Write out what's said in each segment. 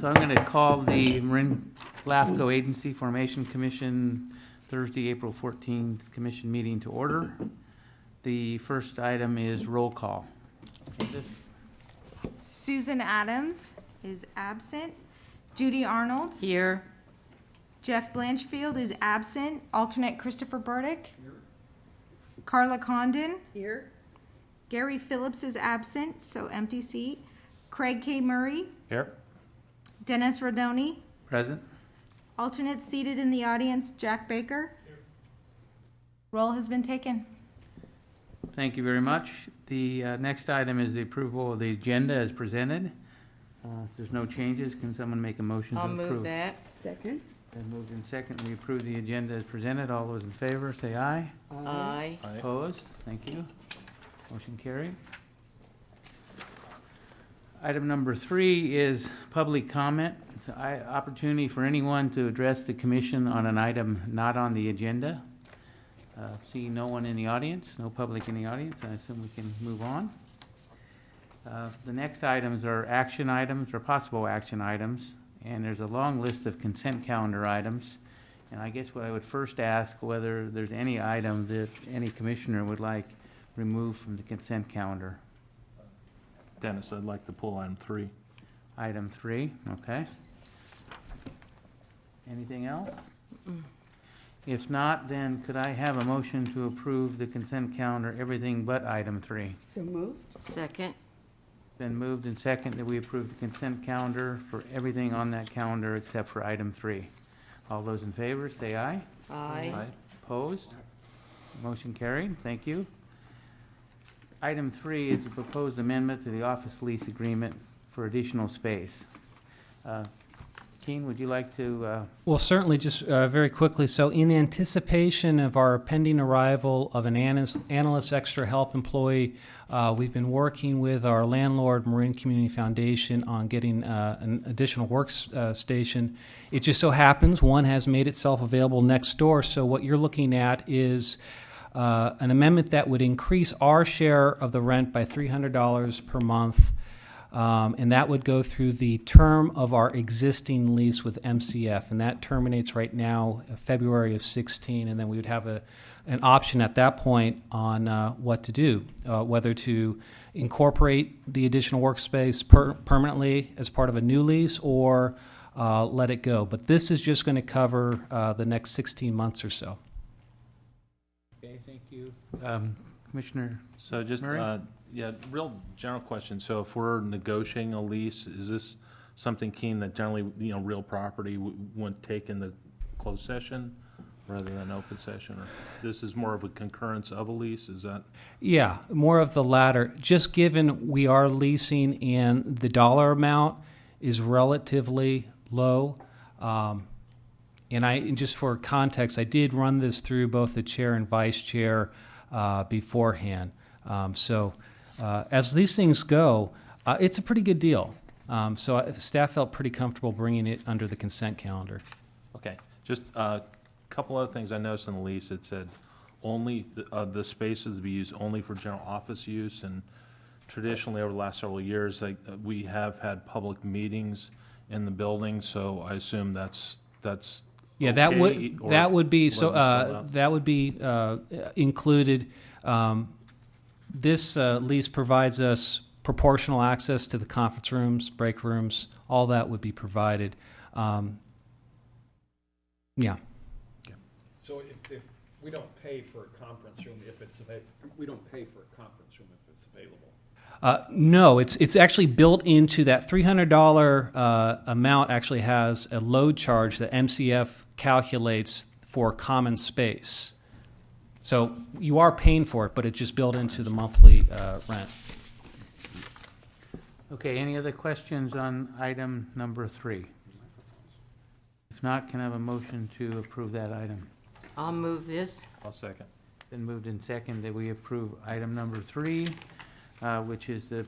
So I'm going to call the Marin LAFCO Agency Formation Commission Thursday, April 14th commission meeting to order. The first item is roll call. Susan Adams is absent. Judy Arnold. Here. Jeff Blanchfield is absent. Alternate Christopher Burdick. Here. Carla Condon. Here. Gary Phillips is absent, so empty seat. Craig K. Murray. Here. Dennis Rodoni. Present. Alternate seated in the audience, Jack Baker. Here. Roll has been taken. Thank you very much. The next item is the approval of the agenda as presented. If there's no changes, can someone make a motion to approve? I'll move that. Second. Then moved in second. We approve the agenda as presented. All those in favor, say aye. Aye. Opposed? Thank you. Motion carried. Item number 3 is public comment. It's an opportunity for anyone to address the commission on an item not on the agenda. See no one in the audience, no public in the audience. I assume we can move on. The next items are action items or possible action items, and there's a long list of consent calendar items. And I guess what I would first ask whether there's any item that any commissioner would like removed from the consent calendar. Dennis, I'd like to pull item 3. Item 3, okay. Anything else? If not, then could I have a motion to approve the consent calendar, everything but item 3? So moved. Second. Been moved and second that we approve the consent calendar for everything on that calendar except for item 3. All those in favor, say aye. Aye. Opposed? Motion carried. Thank you. Item 3 is a proposed amendment to the office lease agreement for additional space. Keen, would you like to? Well, certainly, just very quickly. So in anticipation of our pending arrival of an analyst extra help employee, we've been working with our landlord, Marin Community Foundation, on getting an additional workstation. It just so happens one has made itself available next door. So what you're looking at is an amendment that would increase our share of the rent by $300 per month. And that would go through the term of our existing lease with MCF, and that terminates right now, February of 16, and then we would have an option at that point on what to do, whether to incorporate the additional workspace permanently as part of a new lease or let it go. But this is just going to cover the next 16 months or so. Okay, thank you. Commissioner So just, yeah, real general question. So if we're negotiating a lease, is this something, Keen, that generally, real property wouldn't take in the closed session rather than open session? Or this is more of a concurrence of a lease, is that? Yeah, more of the latter. Just given we are leasing and the dollar amount is relatively low, and just for context, I did run this through both the chair and vice chair beforehand. As these things go, it's a pretty good deal. So staff felt pretty comfortable bringing it under the consent calendar. Okay, just a couple other things I noticed in the lease. It said only the spaces to be used only for general office use, and traditionally over the last several years, we have had public meetings in the building. So I assume that's yeah, okay, that would be so that would be included. This lease provides us proportional access to the conference rooms, break rooms, all that would be provided. Yeah. So if we don't pay for a conference room if it's available, we don't pay for a conference room if it's available? No, it's actually built into that $300 amount. Actually has a load charge that MCF calculates for common space. So you are paying for it, but it's just built into the monthly rent. Okay, any other questions on item number 3? If not, can I have a motion to approve that item? I'll move this. I'll second. Been moved in second that we approve item number 3, which is the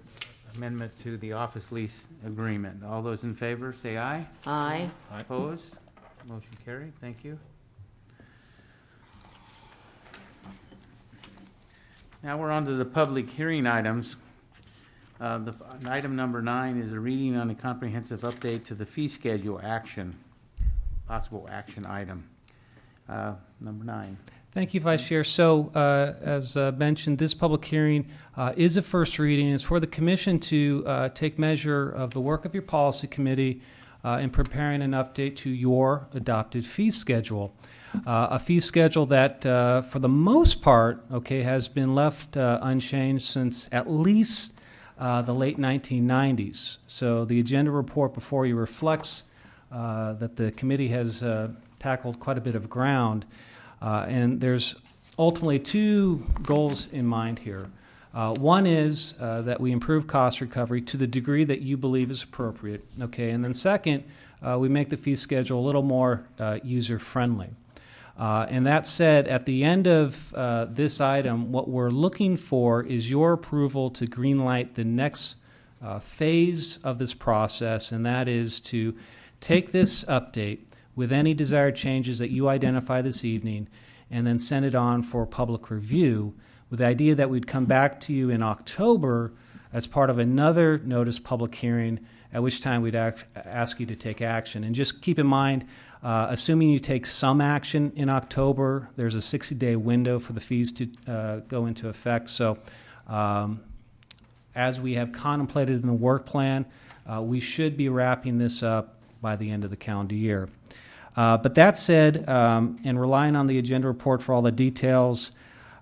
amendment to the office lease agreement. All those in favor, say aye. Aye. Opposed? Motion carried. Thank you. Now we're on to the public hearing items. Item number 9 is a reading on a comprehensive update to the fee schedule action, possible action item. Number 9. Thank you, Vice Chair. So, as mentioned, this public hearing is a first reading. It's for the Commission to take measure of the work of your policy committee in preparing an update to your adopted fee schedule. A fee schedule that, for the most part, has been left unchanged since at least the late 1990s. So the agenda report before you reflects that the committee has tackled quite a bit of ground. And there's ultimately 2 goals in mind here. One is that we improve cost recovery to the degree that you believe is appropriate. And then second, we make the fee schedule a little more user-friendly. And that said, at the end of this item, what we're looking for is your approval to greenlight the next phase of this process, and that is to take this update with any desired changes that you identify this evening and then send it on for public review with the idea that we'd come back to you in October as part of another notice public hearing, at which time we'd ask you to take action. And just keep in mind, assuming you take some action in October, there's a 60-day window for the fees to go into effect. So as we have contemplated in the work plan, we should be wrapping this up by the end of the calendar year. But that said, and relying on the agenda report for all the details,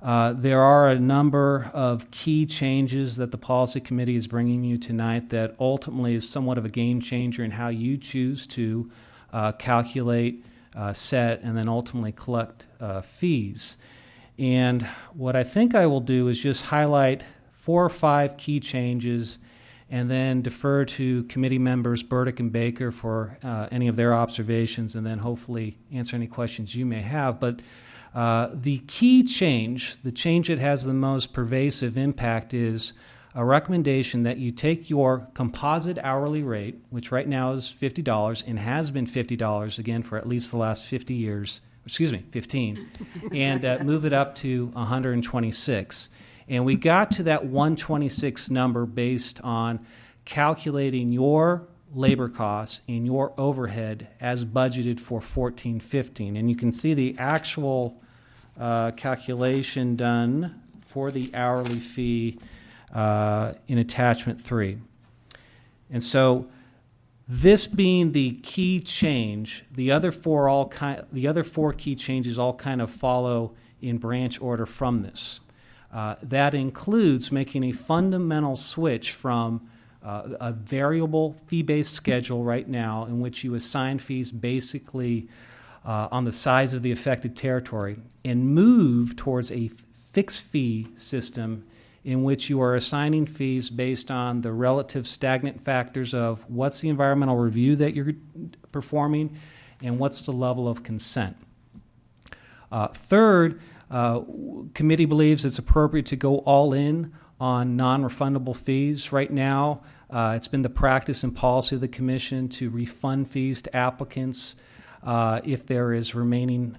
there are a number of key changes that the policy committee is bringing you tonight that ultimately is somewhat of a game changer in how you choose to calculate, set, and then ultimately collect fees. And what I think I will do is just highlight 4 or 5 key changes and then defer to committee members Burdick and Baker for any of their observations, and then hopefully answer any questions you may have. But the key change, the change that has the most pervasive impact, is a recommendation that you take your composite hourly rate, which right now is $50 and has been $50 again for at least the last 15, and move it up to $126. And we got to that 126 number based on calculating your labor costs and your overhead as budgeted for 14-15. And you can see the actual calculation done for the hourly fee in attachment 3. And so this being the key change, the other 4 key changes all kind of follow in branch order from this. That includes making a fundamental switch from a variable fee-based schedule right now in which you assign fees basically on the size of the affected territory and move towards a fixed fee system in which you are assigning fees based on the relative stagnant factors of what's the environmental review that you're performing and what's the level of consent. Third, committee believes it's appropriate to go all in on non-refundable fees. Right now, it's been the practice and policy of the Commission to refund fees to applicants if there is remaining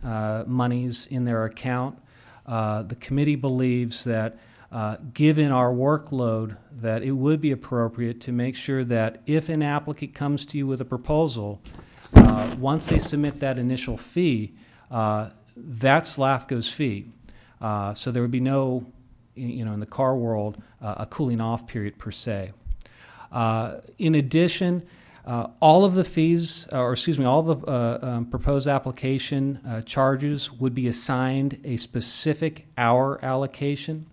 monies in their account. The committee believes that given our workload, that it would be appropriate to make sure that if an applicant comes to you with a proposal, once they submit that initial fee, that's LAFCO's fee. So there would be no, in the car world, a cooling off period per se. In addition, all of the fees, all the proposed application charges would be assigned a specific hour allocation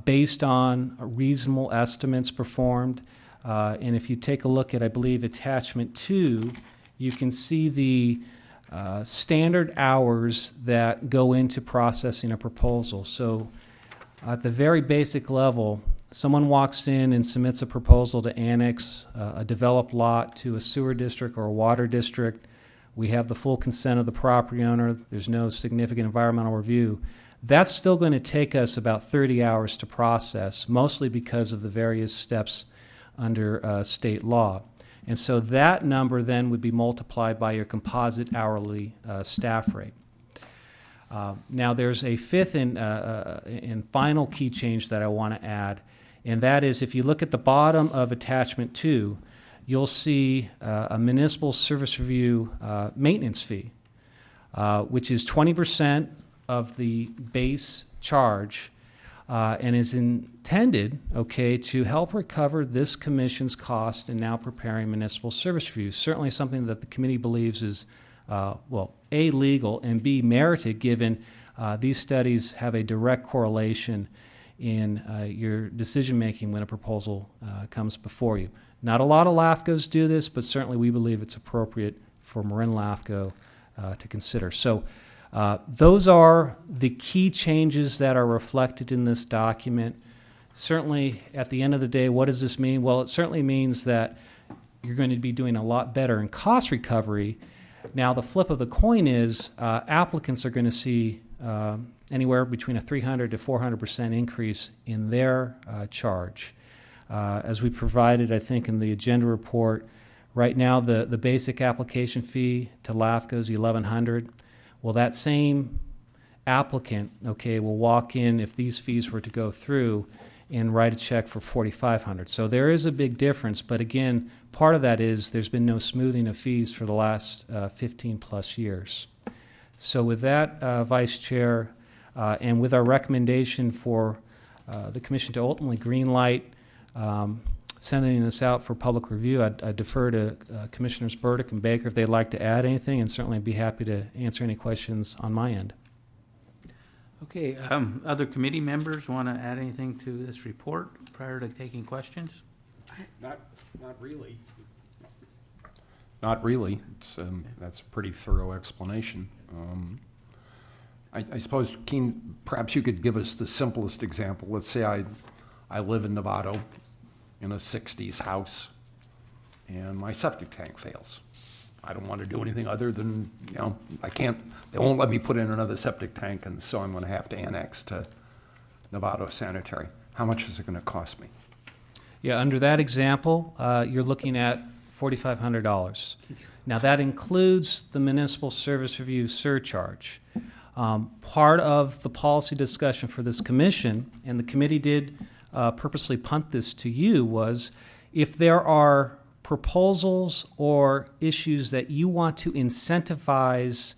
based on reasonable estimates performed. And if you take a look at, I believe, attachment 2, you can see the standard hours that go into processing a proposal. So at the very basic level, someone walks in and submits a proposal to annex a developed lot to a sewer district or a water district. We have the full consent of the property owner. There's no significant environmental review. That's still going to take us about 30 hours to process, mostly because of the various steps under state law. And so that number then would be multiplied by your composite hourly staff rate. Now there's a fifth and final key change that I want to add, And that is, if you look at the bottom of attachment 2, you'll see a municipal service review maintenance fee, which is 20% of the base charge, and is intended, okay, to help recover this commission's cost in now preparing municipal service reviews. Certainly something that the committee believes is, well, A, legal, and B, merited, given these studies have a direct correlation in your decision-making when a proposal comes before you. Not a lot of LAFCOs do this, but certainly we believe it's appropriate for Marin LAFCO to consider. So those are the key changes that are reflected in this document. Certainly, at the end of the day, what does this mean? Well, it certainly means that you're going to be doing a lot better in cost recovery. Now, the flip of the coin is applicants are going to see anywhere between a 300 to 400% increase in their charge. As we provided, I think, in the agenda report, right now the basic application fee to LAFCO is $1,100. Well, that same applicant, okay, will walk in if these fees were to go through and write a check for $4,500. So there is a big difference, but again, part of that is there's been no smoothing of fees for the last 15 plus years. So with that, Vice Chair, and with our recommendation for the Commission to ultimately greenlight sending this out for public review, I'd defer to Commissioners Burdick and Baker if they'd like to add anything, and certainly be happy to answer any questions on my end. Okay, other committee members want to add anything to this report prior to taking questions? Not really. Not really. It's, that's a pretty thorough explanation. I suppose, Keen, perhaps you could give us the simplest example. Let's say I live in Novato in a 60s house, and my septic tank fails. I don't want to do anything other than, you know, they won't let me put in another septic tank, and so I'm going to have to annex to Novato Sanitary. How much is it going to cost me? Yeah, under that example, you're looking at $4,500. Now, that includes the municipal service review surcharge. Part of the policy discussion for this commission, and the committee did purposely punt this to you, was if there are proposals or issues that you want to incentivize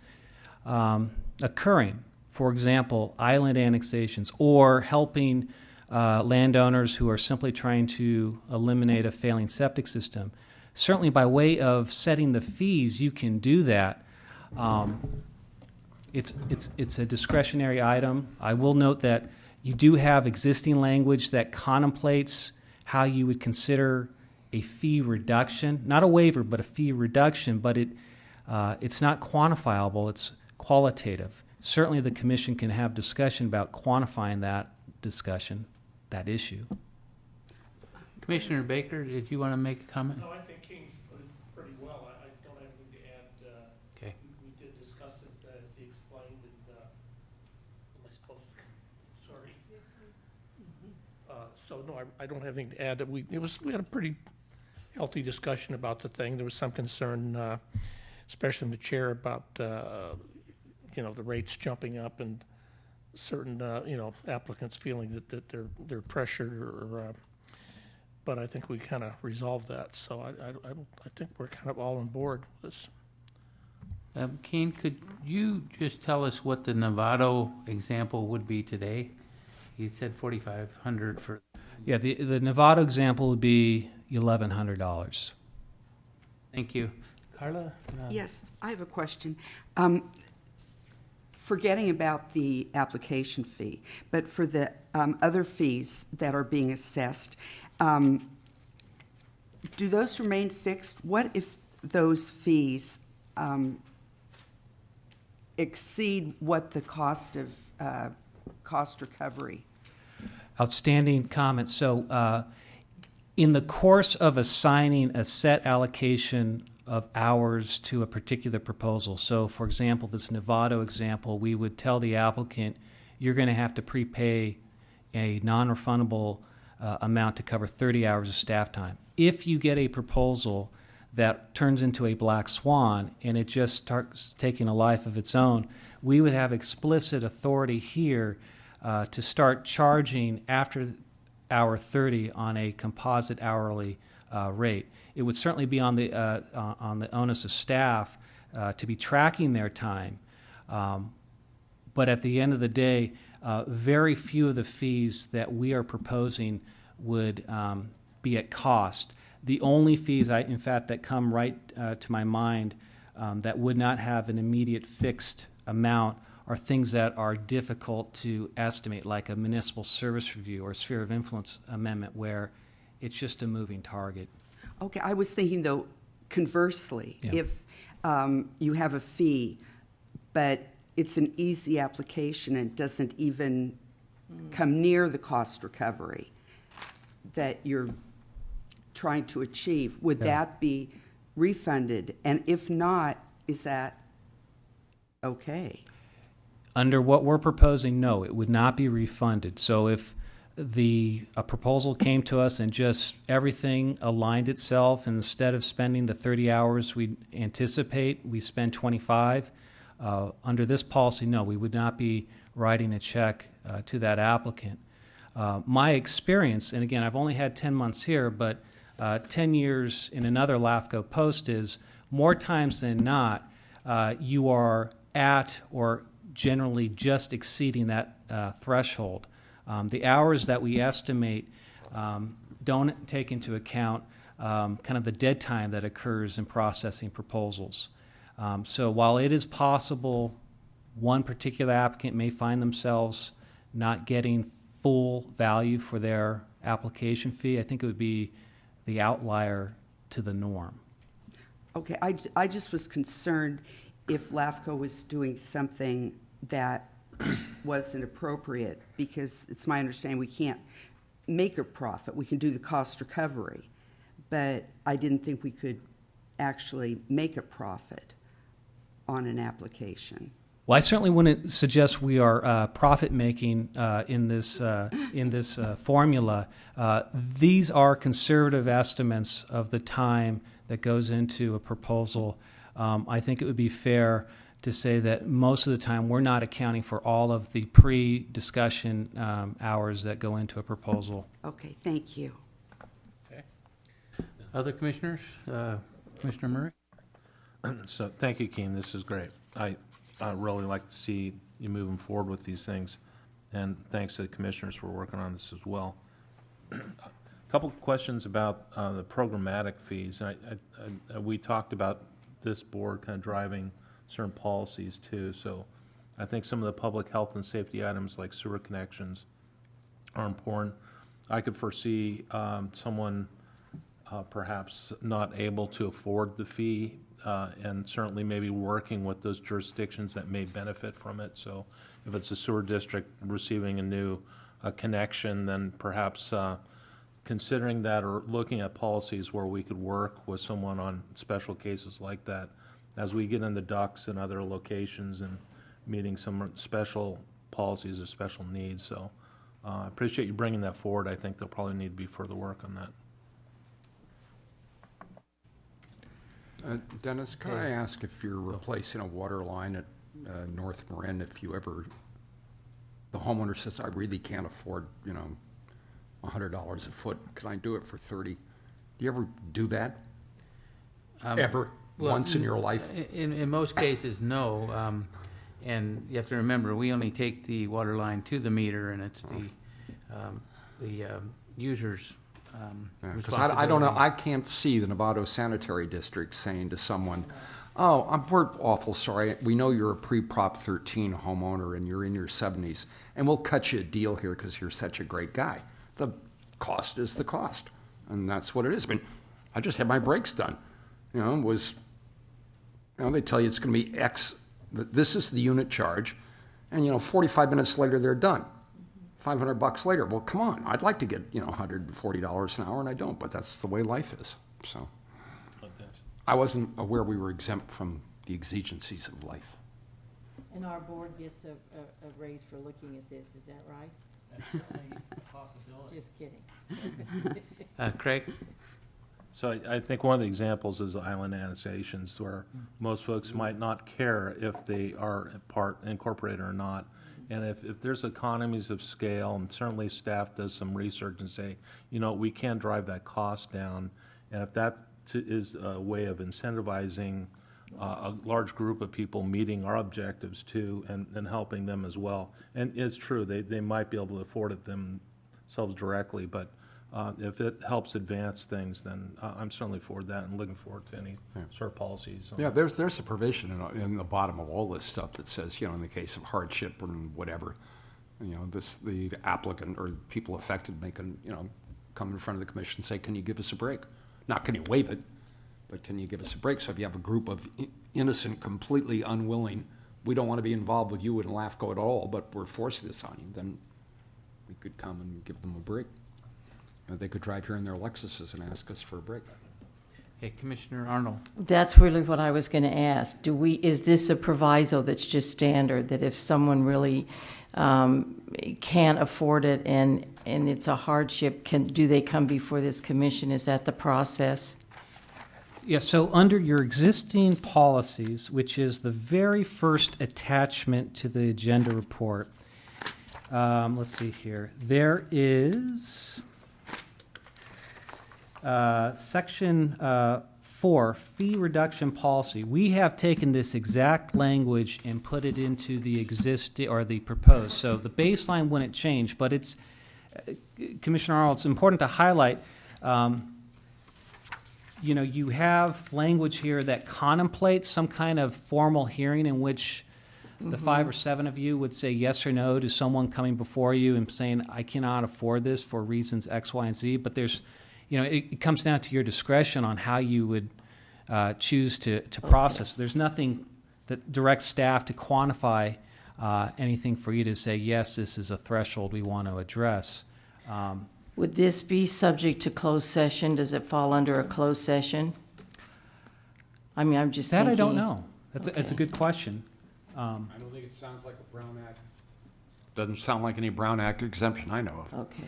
occurring, for example, island annexations or helping landowners who are simply trying to eliminate a failing septic system, certainly by way of setting the fees, you can do that. It's a discretionary item. I will note that you do have existing language that contemplates how you would consider a fee reduction, not a waiver, but a fee reduction, but it's not quantifiable, it's qualitative. Certainly the commission can have discussion about quantifying that discussion, that issue. Commissioner Baker, did you want to make a comment? No, I think King's put it pretty well. I don't have anything to add. Okay. We did discuss it as he explained, and am I supposed to? Sorry. So no, I don't have anything to add. We had a pretty healthy discussion about the thing. There was some concern, especially in the chair, about the rates jumping up and certain applicants feeling that they're pressured or. But I think we kind of resolved that, so I think we're kind of all on board with this. Keen, could you just tell us what the Novato example would be today? You said $4,500 for. Yeah, the Novato example would be $1,100. Thank you. Carla? Yes, I have a question. Forgetting about the application fee, but for the other fees that are being assessed, do those remain fixed? What if those fees exceed what the cost of cost recovery? Outstanding comment. So in the course of assigning a set allocation of hours to a particular proposal, so for example, this Novato example, we would tell the applicant, you're going to have to prepay a non-refundable amount to cover 30 hours of staff time. If you get a proposal that turns into a black swan and it just starts taking a life of its own, we would have explicit authority here to start charging after hour 30 on a composite hourly rate. It would certainly be on the onus of staff to be tracking their time. But at the end of the day, very few of the fees that we are proposing would be at cost. The only fees, in fact, that come right to my mind that would not have an immediate fixed amount are things that are difficult to estimate, like a municipal service review or a sphere of influence amendment, where it's just a moving target. Okay, I was thinking, though, conversely, Yeah. if you have a fee, but it's an easy application and doesn't even come near the cost recovery that you're trying to achieve, would that be refunded? And if not, is that okay? Under what we're proposing, no, it would not be refunded. So if a proposal came to us and just everything aligned itself, and instead of spending the 30 hours we anticipate, we spend 25, under this policy, no, we would not be writing a check to that applicant. My experience, and again, I've only had 10 months here, but 10 years in another LAFCO post is more times than not, you are at or generally just exceeding that threshold. The hours that we estimate don't take into account kind of the dead time that occurs in processing proposals. So while it is possible one particular applicant may find themselves not getting full value for their application fee, I think it would be the outlier to the norm. Okay, I just was concerned if LAFCO was doing something that wasn't appropriate, because it's my understanding we can't make a profit. We can do the cost recovery, but I didn't think we could actually make a profit on an application. Well, I certainly wouldn't suggest we are profit-making in this formula. These are conservative estimates of the time that goes into a proposal. I think it would be fair to say that most of the time we're not accounting for all of the pre-discussion hours that go into a proposal. Okay, thank you. Other commissioners? Commissioner Murray? So thank you, Keen. This is great. I really like to see you moving forward with these things, and thanks to the commissioners for working on this as well. A couple of questions about the programmatic fees. We talked about this board kind of driving certain policies too, so I think some of the public health and safety items like sewer connections are important. I could foresee someone perhaps not able to afford the fee, and certainly maybe working with those jurisdictions that may benefit from it. So if it's a sewer district receiving a new connection, then perhaps considering that, or looking at policies where we could work with someone on special cases like that as we get into ducts and other locations and meeting some special policies or special needs. So I appreciate you bringing that forward. I think there'll probably need to be further work on that. Dennis, can I ask, if you're replacing a water line at North Marin, if you ever, the homeowner says, I really can't afford, $100 a foot, can I do it for 30? Do you ever do that? Ever? Well, once in your life? In most cases, no. And you have to remember, we only take the water line to the meter, and it's the user's Because I don't know, I can't see the Novato Sanitary District saying to someone, oh, we're awful sorry, we know you're a pre-Prop 13 homeowner and you're in your 70s, and we'll cut you a deal here because you're such a great guy. The cost is the cost, and that's what it is. I mean, I just had my brakes done. They tell you it's going to be X, this is the unit charge, and 45 minutes later they're done. $500 later, well, come on, I'd like to get, $140 an hour, and I don't, but that's the way life is, so. I wasn't aware we were exempt from the exigencies of life. And our board gets a raise for looking at this, is that right? That's certainly a possibility. Just kidding. Craig? So I think one of the examples is island annexations, where most folks might not care if they are part incorporated or not. And if there's economies of scale, and certainly staff does some research and say, you know, we can drive that cost down, and if that is a way of incentivizing a large group of people meeting our objectives too, and helping them as well. And it's true, they might be able to afford it themselves directly, but if it helps advance things, then I'm certainly for that and looking forward to any sort of policies. Yeah, there's a provision in the bottom of all this stuff that says, you know, in the case of hardship and whatever, you know, the applicant or people affected can, you know, come in front of the commission and say, can you give us a break? Not can you waive it, but can you give us a break? So if you have a group of innocent, completely unwilling, we don't want to be involved with you in LAFCO at all, but we're forcing this on you, then we could come and give them a break. They could drive here in their Lexuses and ask us for a break. Okay, Commissioner Arnold. That's really what I was going to ask. Is this a proviso that's just standard, that if someone really can't afford it and it's a hardship, do they come before this commission? Is that the process? Yeah, so under your existing policies, which is the very first attachment to the agenda report, let's see here. There is section 4, fee reduction policy. We have taken this exact language and put it into the existing or the proposed. So the baseline wouldn't change, but it's, Commissioner Arnold, it's important to highlight, you know, you have language here that contemplates some kind of formal hearing in which the 5 or 7 of you would say yes or no to someone coming before you and saying, I cannot afford this for reasons X, Y, and Z. But there's, you know, it comes down to your discretion on how you would choose to process. There's nothing that directs staff to quantify anything for you to say, yes, this is a threshold we want to address. Would this be subject to closed session? Does it fall under a closed session? I mean, I'm just thinking. That I don't know. That's Okay. it's a good question. I don't think it sounds like a Brown Act. Doesn't sound like any Brown Act exemption I know of. Okay.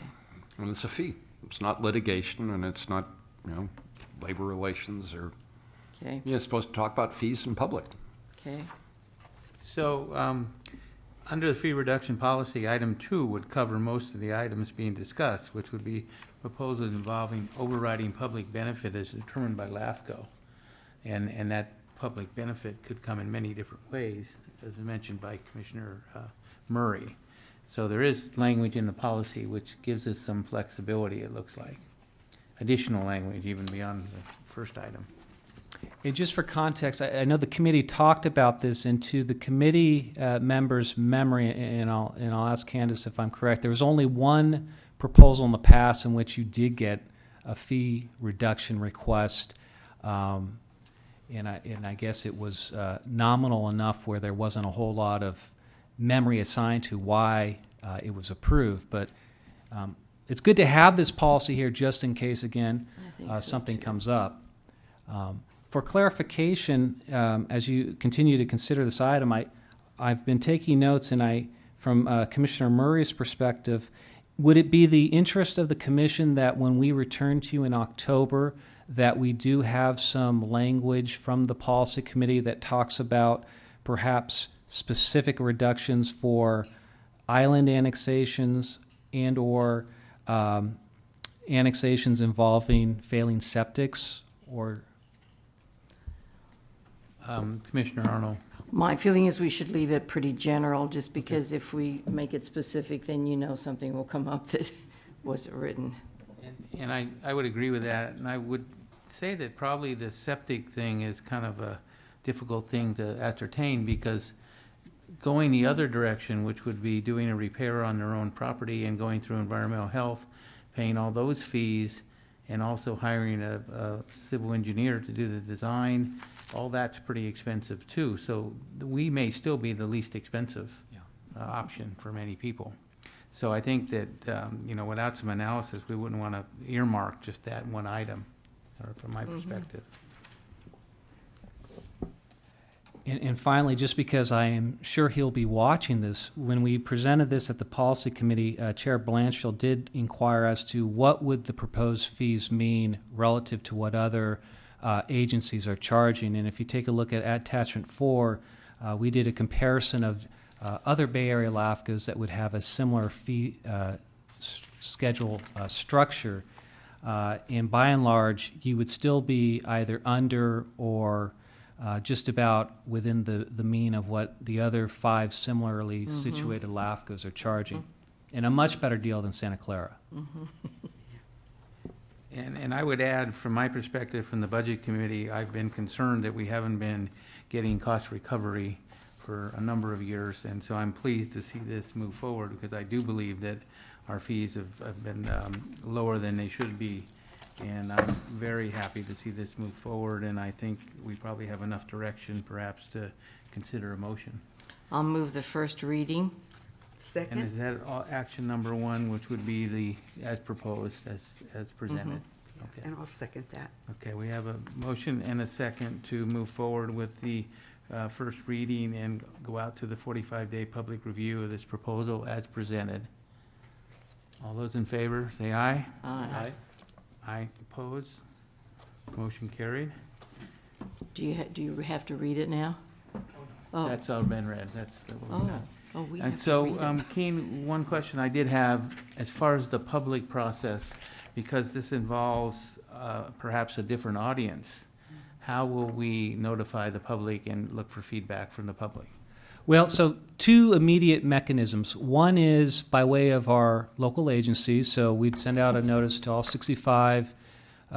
And it's a fee. It's not litigation, and it's not, you know, labor relations or, Okay. you're supposed to talk about fees in public. Okay. So, under the fee reduction policy, item 2 would cover most of the items being discussed, which would be proposals involving overriding public benefit as determined by LAFCO. And that public benefit could come in many different ways, as mentioned by Commissioner Murray. So there is language in the policy which gives us some flexibility, it looks like. Additional language even beyond the first item. And just for context, I know the committee talked about this, and to the committee members' memory, and I'll ask Candace if I'm correct, there was only one proposal in the past in which you did get a fee reduction request, and I guess it was nominal enough where there wasn't a whole lot of memory assigned to why it was approved. But it's good to have this policy here just in case, again, I think so, something too. comes up. For clarification, as you continue to consider this item, I've been taking notes, and from Commissioner Murray's perspective, would it be the interest of the commission that when we return to you in October, that we do have some language from the policy committee that talks about perhaps specific reductions for island annexations and or annexations involving failing septics or Commissioner Arnold. My feeling is we should leave it pretty general, just because if we make it specific, then you know something will come up that wasn't written. And I would agree with that, and I would say that probably the septic thing is kind of a difficult thing to ascertain, because going the other direction, which would be doing a repair on their own property and going through environmental health, paying all those fees, and also hiring a civil engineer to do the design, all that's pretty expensive too. So we may still be the least expensive option for many people. So I think that, you know, without some analysis, we wouldn't want to earmark just that one item, or from my perspective. And finally, just because I am sure he'll be watching this, when we presented this at the policy committee, Chair Blanchfield did inquire as to what would the proposed fees mean relative to what other agencies are charging. And if you take a look at attachment 4, we did a comparison of other Bay Area LAFCOs that would have a similar fee schedule structure. And by and large, you would still be either under or just about within the mean of what the other 5 similarly situated LAFCOs are charging, and a much better deal than Santa Clara. And I would add, from my perspective, from the Budget Committee, I've been concerned that we haven't been getting cost recovery for a number of years, and so I'm pleased to see this move forward, because I do believe that our fees have been lower than they should be. And I'm very happy to see this move forward, and I think we probably have enough direction perhaps to consider a motion. I'll move the first reading. And Second? is that action number 1, which would be the, as proposed, as presented? Okay. And I'll second that. Okay, we have a motion and a second to move forward with the first reading and go out to the 45-day public review of this proposal as presented. All those in favor, say aye. Aye. Aye, oppose. Motion carried. Do you have to read it now? Oh, That's all been read, that's the one. we And have to so, read it. Keen, one question I did have, as far as the public process, because this involves perhaps a different audience, how will we notify the public and look for feedback from the public? Well, so 2 immediate mechanisms. One is by way of our local agencies. So we'd send out a notice to all 65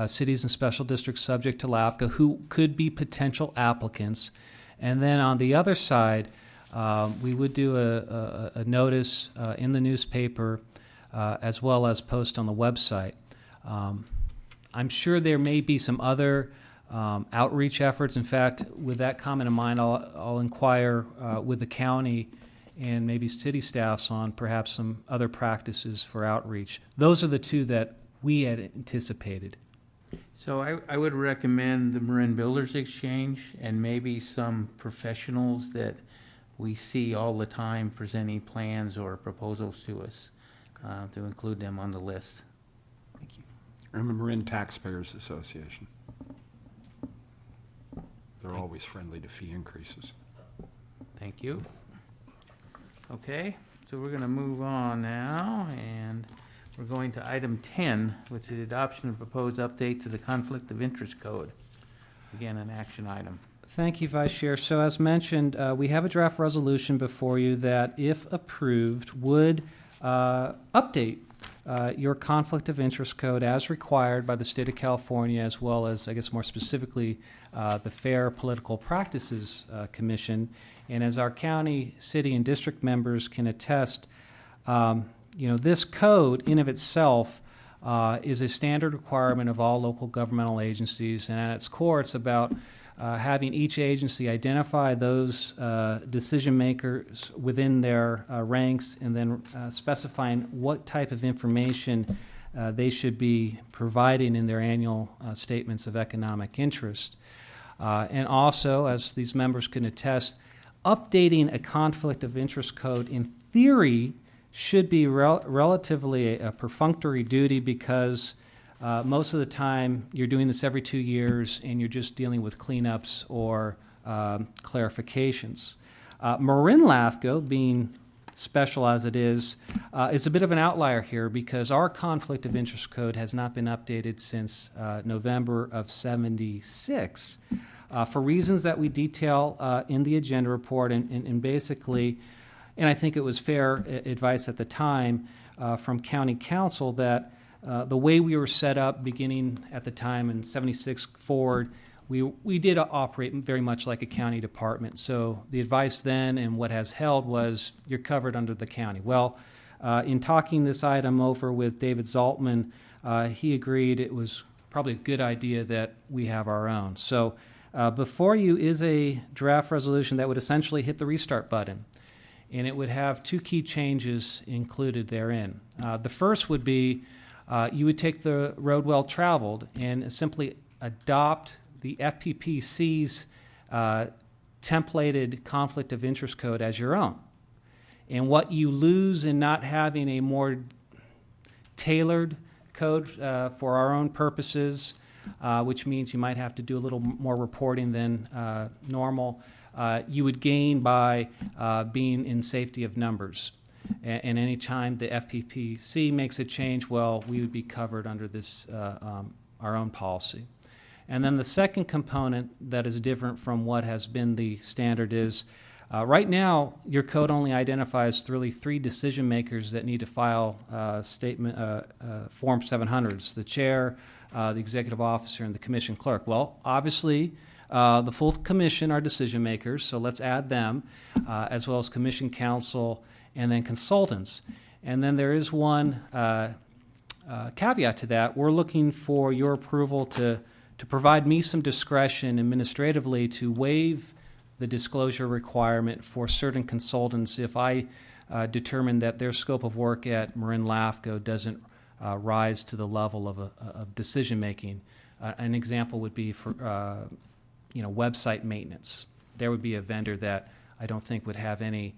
cities and special districts subject to LAFCO who could be potential applicants. And then on the other side, we would do a notice in the newspaper as well as post on the website. I'm sure there may be some other outreach efforts. In fact, with that comment in mind, I'll inquire with the county and maybe city staffs on perhaps some other practices for outreach. Those are the 2 that we had anticipated. So I would recommend the Marin Builders Exchange and maybe some professionals that we see all the time presenting plans or proposals to us, to include them on the list. Thank you. And the Marin Taxpayers Association. They're always friendly to fee increases. Thank you. Okay, so we're going to move on now, and we're going to item 10, which is the adoption of proposed update to the Conflict of Interest Code. Again, an action item. Thank you, Vice Chair. So as mentioned, we have a draft resolution before you that, if approved, would update your conflict of interest code as required by the state of California, as well as, I guess more specifically, the Fair Political Practices Commission. And as our county, city, and district members can attest, this code in of itself is a standard requirement of all local governmental agencies, and at its core, it's about having each agency identify those decision makers within their ranks, and then specifying what type of information they should be providing in their annual statements of economic interest. And also, as these members can attest, updating a conflict of interest code in theory should be relatively a perfunctory duty, because most of the time you're doing this every 2 years and you're just dealing with cleanups or clarifications. Marin LAFCO, being special as it is a bit of an outlier here, because our conflict of interest code has not been updated since November of '76 for reasons that we detail in the agenda report, and basically, and I think it was fair advice at the time from county council that the way we were set up beginning at the time in '76 forward, we did operate very much like a county department. So the advice then and what has held was you're covered under the county. Well, in talking this item over with David Zaltman, he agreed it was probably a good idea that we have our own. So before you is a draft resolution that would essentially hit the restart button, and it would have 2 key changes included therein. The first would be you would take the road well traveled and simply adopt the FPPC's templated conflict of interest code as your own. And what you lose in not having a more tailored code for our own purposes, which means you might have to do a little more reporting than normal, you would gain by being in safety of numbers. And any time the FPPC makes a change, well, we would be covered under this our own policy. And then the second component that is different from what has been the standard is right now your code only identifies really 3 decision makers that need to file statement Form 700s: the chair, the executive officer, and the commission clerk. Well, obviously, the full commission are decision makers, so let's add them, as well as commission counsel and then consultants. And then there is one caveat to that. We're looking for your approval to provide me some discretion administratively to waive the disclosure requirement for certain consultants if I determine that their scope of work at Marin LAFCO doesn't rise to the level of decision making. An example would be for website maintenance. There would be a vendor that I don't think would have any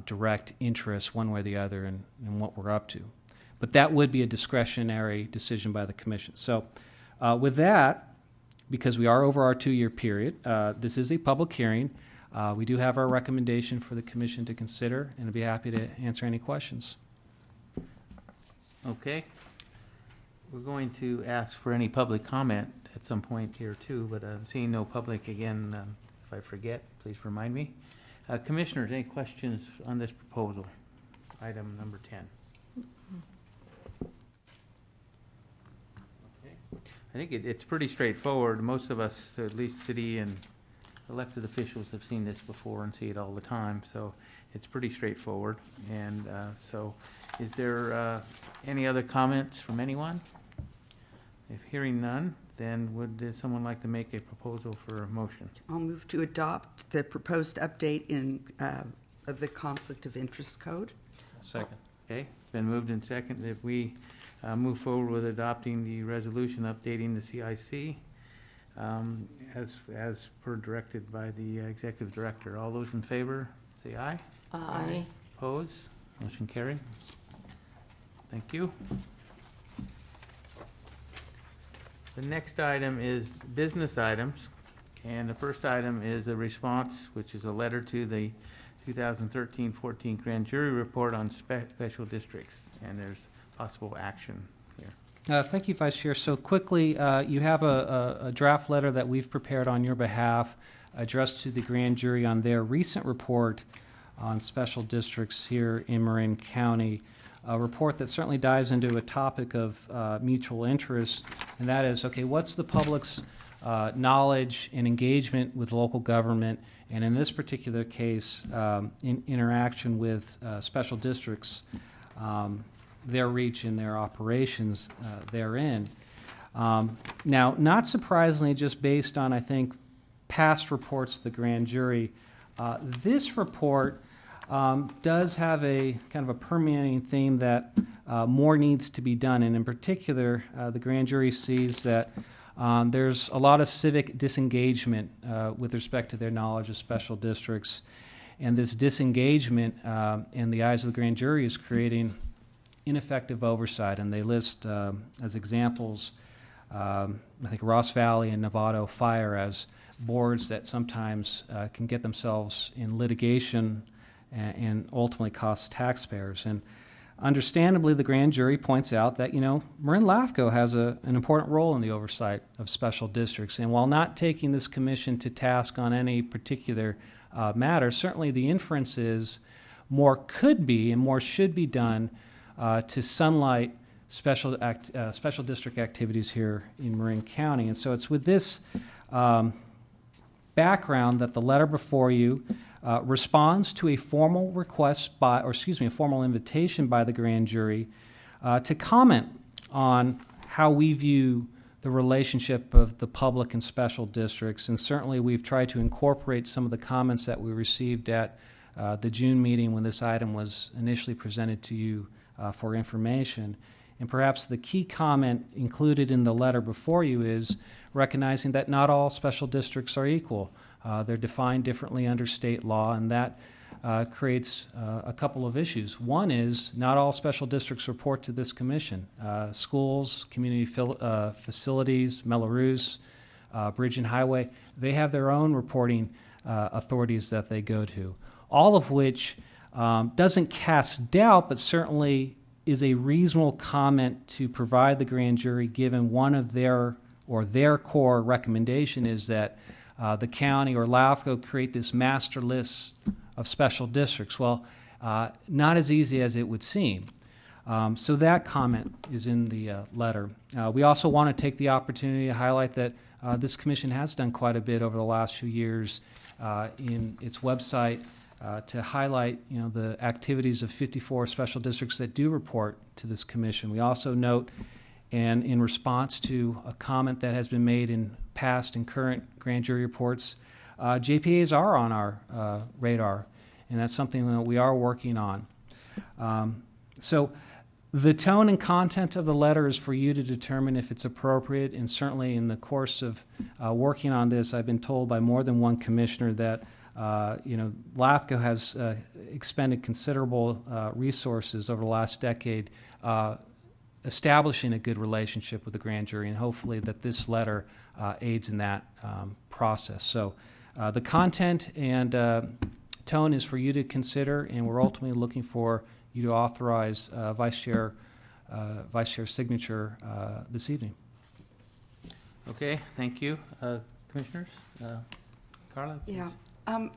direct interest one way or the other in what we're up to. But that would be a discretionary decision by the commission. So with that, because we are over our 2-year period, this is a public hearing. We do have our recommendation for the commission to consider, and I'd be happy to answer any questions. Okay. We're going to ask for any public comment at some point here too, but seeing no public again, if I forget, please remind me. Commissioners, any questions on this proposal? Item number 10. Okay. I think it's pretty straightforward. Most of us, at least city and elected officials, have seen this before and see it all the time, so it's pretty straightforward. And so is there any other comments from anyone? If hearing none, then would someone like to make a proposal for a motion? I'll move to adopt the proposed update of the Conflict of Interest Code. Second. Okay, it's been moved and seconded that we move forward with adopting the resolution updating the CIC as per directed by the executive director. All those in favor, say aye. Aye. Opposed? Motion carried. Thank you. The next item is business items, and the first item is a response, which is a letter to the 2013-14 grand jury report on special districts, and there's possible action here. Thank you, Vice Chair. So quickly, you have a draft letter that we've prepared on your behalf addressed to the grand jury on their recent report on special districts here in Marin County. A report that certainly dives into a topic of mutual interest, and that is, okay, what's the public's knowledge and engagement with local government, and in this particular case, in interaction with special districts, their reach and their operations therein. Now, not surprisingly, just based on, I think, past reports to the grand jury, this report does have a kind of a permeating theme that more needs to be done, and in particular, the grand jury sees that there's a lot of civic disengagement with respect to their knowledge of special districts, and this disengagement in the eyes of the grand jury is creating ineffective oversight, and they list as examples, I think Ross Valley and Novato Fire as boards that sometimes can get themselves in litigation and ultimately cost taxpayers. And understandably, the grand jury points out that, Marin LAFCO has an important role in the oversight of special districts. And while not taking this commission to task on any particular matter, certainly the inference is more could be and more should be done to sunlight special district activities here in Marin County. And so it's with this background that the letter before you responds to a formal request a formal invitation by the grand jury to comment on how we view the relationship of the public and special districts. And certainly we've tried to incorporate some of the comments that we received at the June meeting when this item was initially presented to you for information. And perhaps the key comment included in the letter before you is recognizing that not all special districts are equal. They're defined differently under state law, and that creates a couple of issues. One is not all special districts report to this commission. Schools, community facilities, Melrose, Bridge and Highway, they have their own reporting authorities that they go to, all of which doesn't cast doubt, but certainly is a reasonable comment to provide the grand jury, given one of their core recommendation is that the county or LAFCO create this master list of special districts. Well, not as easy as it would seem. So that comment is in the letter. We also want to take the opportunity to highlight that this commission has done quite a bit over the last few years in its website to highlight, the activities of 54 special districts that do report to this commission. We also note, and in response to a comment that has been made in past and current grand jury reports, JPAs are on our radar, and that's something that we are working on. So the tone and content of the letter is for you to determine if it's appropriate, and certainly in the course of working on this, I've been told by more than one commissioner that LAFCO has expended considerable resources over the last decade establishing a good relationship with the grand jury, and hopefully that this letter aids in that process. So the content and tone is for you to consider, and we're ultimately looking for you to authorize Vice Chair's signature this evening. Okay, thank you. Commissioners? Carla? Please. Yeah.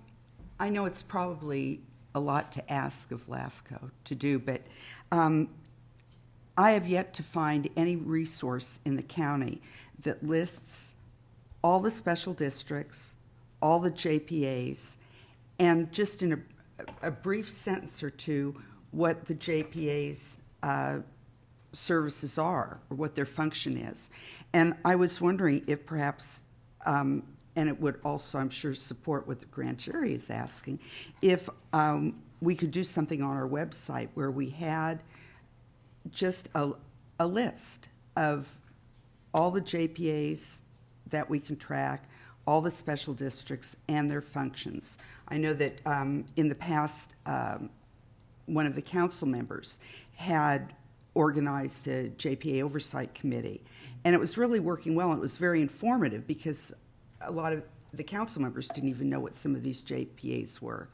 I know it's probably a lot to ask of LAFCO to do, but I have yet to find any resource in the county that lists all the special districts, all the JPAs, and just in a brief sentence or two, what the JPA's services are or what their function is. And I was wondering if perhaps, and it would also, I'm sure, support what the grand jury is asking, if we could do something on our website where we had just a list of all the JPAs that we can track, all the special districts and their functions. I know that in the past, one of the council members had organized a JPA oversight committee, and it was really working well, and it was very informative because a lot of the council members didn't even know what some of these JPAs were.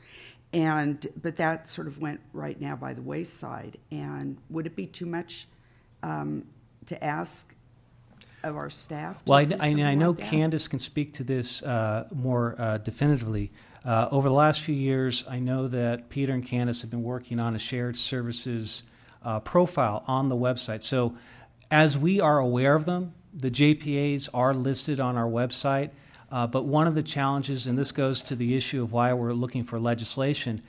But that sort of went right now by the wayside. And would it be too much to ask of our staff? Well, do I something know like that? Candace can speak to this more definitively. Over the last few years, I know that Peter and Candace have been working on a shared services profile on the website. So as we are aware of them, the JPAs are listed on our website. But one of the challenges, and this goes to the issue of why we're looking for legislation,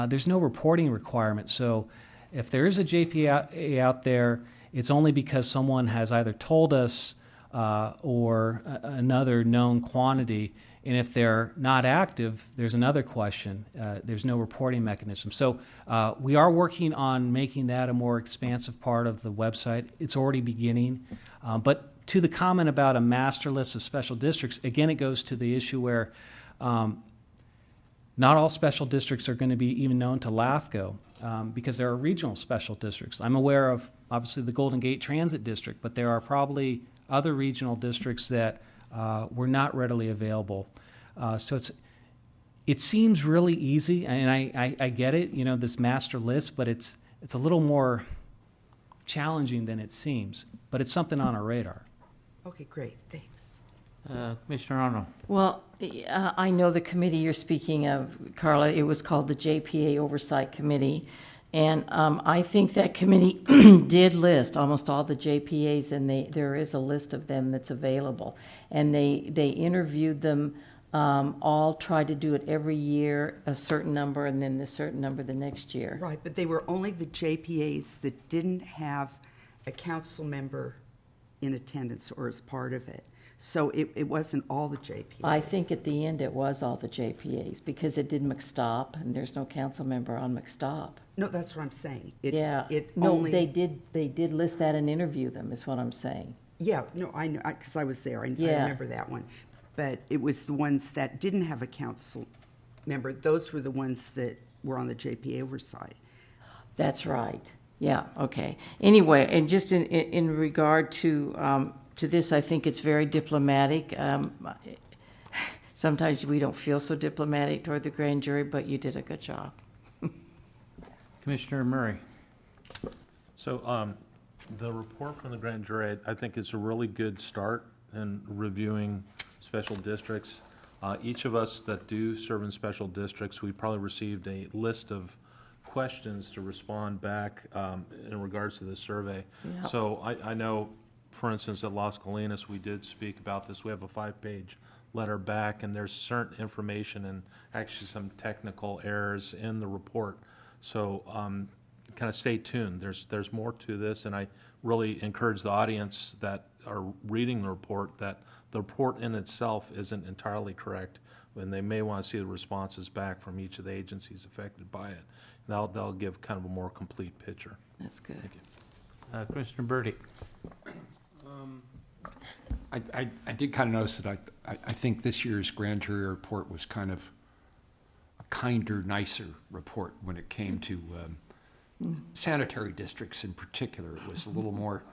there's no reporting requirement. So if there is a JPA out there, it's only because someone has either told us or another known quantity. And if they're not active, there's another question. There's no reporting mechanism. So we are working on making that a more expansive part of the website. It's already beginning. But to the comment about a master list of special districts, again, it goes to the issue where not all special districts are going to be even known to LAFCO because there are regional special districts. I'm aware of, obviously, the Golden Gate Transit District, but there are probably other regional districts that were not readily available. So it seems really easy, and I get it, this master list, but it's a little more challenging than it seems. But it's something on our radar. Okay, great, thanks. Commissioner Arnold? Well, I know the committee you're speaking of, Carla. It was called the JPA Oversight Committee. And I think that committee did list almost all the JPAs, and there is a list of them that's available. And they interviewed them, all tried to do it every year, a certain number, and then a certain number the next year. Right, but they were only the JPAs that didn't have a council member in attendance or as part of it. So it wasn't all the JPAs. I think at the end it was all the JPAs because it did McStop, and there's no council member on McStop. No, that's what I'm saying. They did list that and interview them, is what I'm saying. Yeah, no, I know, because I was there. I Yeah. remember that one. but it was the ones that didn't have a council member, those were the ones that were on the JPA oversight. That's right. Yeah, okay. Anyway, and just in regard to this, I think it's very diplomatic. Sometimes we don't feel so diplomatic toward the grand jury, but you did a good job. Commissioner Murray. So the report from the grand jury, I think is a really good start in reviewing special districts. Each of us that do serve in special districts, we probably received a list of questions to respond back in regards to this survey. Yeah. So I know, for instance, at Las Colinas, we did speak about this. We have a 5-page letter back, and there's certain information and actually some technical errors in the report. So kind of stay tuned. There's more to this, and I really encourage the audience that are reading the report that the report in itself isn't entirely correct, and they may want to see the responses back from each of the agencies affected by it. And that'll give kind of a more complete picture. That's good. Thank you. Commissioner Burdick. I did kind of notice that I think this year's grand jury report was kind of a kinder, nicer report when it came to sanitary districts in particular. It was a little more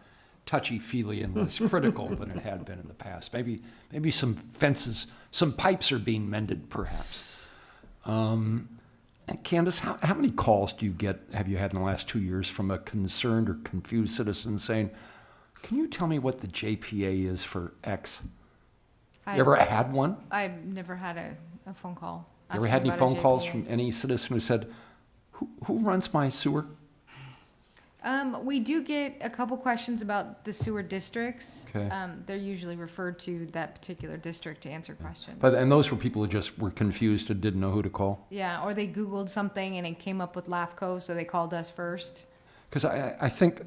touchy-feely and less critical than it had been in the past. Maybe some fences, some pipes are being mended, perhaps. And Candace, how many calls have you had in the last 2 years from a concerned or confused citizen saying, can you tell me what the JPA is for X? You ever had one? I've never had a phone call. You ever had any phone calls from any citizen who said, who runs my sewer? We do get a couple questions about the sewer districts. Okay. They're usually referred to that particular district to answer questions. And those were people who just were confused and didn't know who to call? Yeah, or they Googled something and it came up with LAFCO, so they called us first. Because I think,